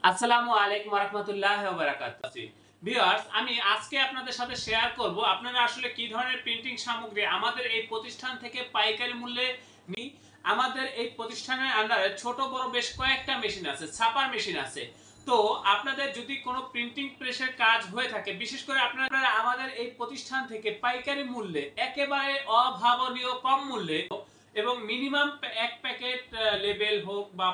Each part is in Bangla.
আসসালামু আলাইকুম ওয়া রাহমাতুল্লাহি ওয়া বারাকাতুহু। ভিউয়ার্স, আমি আজকে আপনাদের সাথে শেয়ার করব আপনারা আসলে কি ধরনের প্রিন্টিং সামগ্রী আমাদের এই প্রতিষ্ঠান থেকে পাইকারি মূল্যে নি। আমাদের এই প্রতিষ্ঠানের আন্ডারে ছোট বড় বেশ কয়েকটা মেশিন আছে, ছাপার মেশিন আছে। তো আপনাদের যদি কোনো প্রিন্টিং প্রেসের কাজ হয়ে থাকে, বিশেষ করে আপনারা আমাদের এই প্রতিষ্ঠান থেকে পাইকারি মূল্যে একেবারে অভাবনীয় কম মূল্যে এবং মিনিমাম এক প্যাকেট লেবেল হোক বা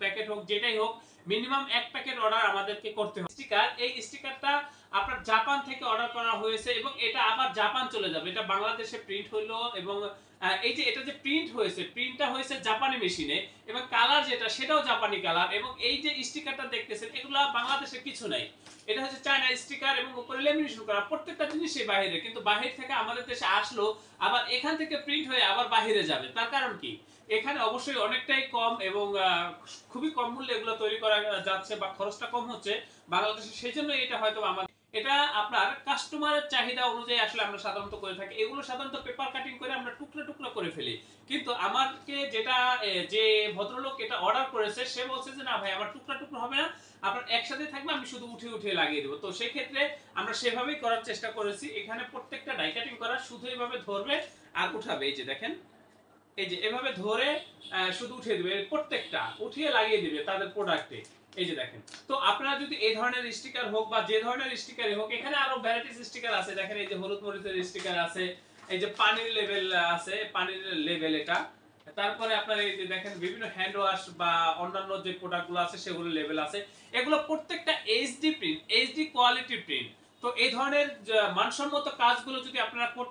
প্যাকেট হোক, যেটাই হোক, মিনিমাম এক প্যাকেট অর্ডার আমাদেরকে করতে হবে। স্টিকার, এই স্টিকারটা আপনার জাপান থেকে অর্ডার করা হয়েছে এবং এটা আবার জাপান চলে যাবে। এটা বাংলাদেশে প্রিন্ট হলো এবং এই যে এটা যে প্রিন্ট হয়েছে, প্রিন্টটা হয়েছে জাপানি মেশিনে এবং কালার যেটা সেটাও জাপানি কালার। এবং এই যে স্টিকারটা দেখতেছেন, এগুলো বাংলাদেশে কিছু নাই। এটা হচ্ছে চায়না স্টিকার এবং উপরে লেমিনেশন করা, প্রত্যেকটা জিনিসই বাইরে, কিন্তু বাহির থেকে আমাদের দেশে আসলো, আবার এখান থেকে প্রিন্ট হয়ে আবার বাহিরে যাবে। তার কারণ কি? এখানে অবশ্যই অনেকটাই কম এবং খুবই কম মূল্যে এগুলো তৈরি করা যাচ্ছে বা খরচটা কম হচ্ছে বাংলাদেশে, সেই জন্য এটা হয়তো আমাদের এটা আপনার কাস্টমারের চাহিদা অনুযায়ী আসলে আমরা সাধারণত করে থাকি। এগুলো সাধারণত পেপার কাটিং করে আমরা টুকরো টুকরো করে ফেলি। কিন্তু আমাকে যেটা যে ভদ্রলোক এটা অর্ডার করেছে, সে বলছে যে না ভাই, আমার টুকরা টুকরো হবে না, আপনার একসাথে থাকবে, আমি শুধু উঠিয়ে উঠিয়ে লাগিয়ে দেবো। তো সেই ক্ষেত্রে আমরা সেভাবেই করার চেষ্টা করেছি। এখানে প্রত্যেকটা ডাই কাটিং করা, শুধু এইভাবে ধরবে আর উঠাবে। এই যে দেখেন, এই যে এভাবে ধরে শুধু উঠিয়ে দিবে, প্রত্যেকটা উঠিয়ে লাগিয়ে দিবে তাদের প্রোডাক্টে। এই যে দেখেন। তো আপনারা যদি এই ধরনের স্টিকার হোক বা যে ধরনের স্টিকারই হোক, এখানে আরো ভ্যারাইটিস স্টিকার আছে। দেখেন, এই যে হলুদ মরিচের স্টিকার আছে, এই যে পানির লেভেল আছে, পানির লেভেল এটা। তারপরে আপনার এই যে দেখেন বিভিন্ন হ্যান্ড ওয়াশ বা অন্যান্য যে প্রোডাক্টগুলো আছে সেগুলো লেভেল আছে। এগুলো প্রত্যেকটা HD print, HD quality print. তো এই ধরনের মানসম্মত কাজগুলো যদি আপনারা করতে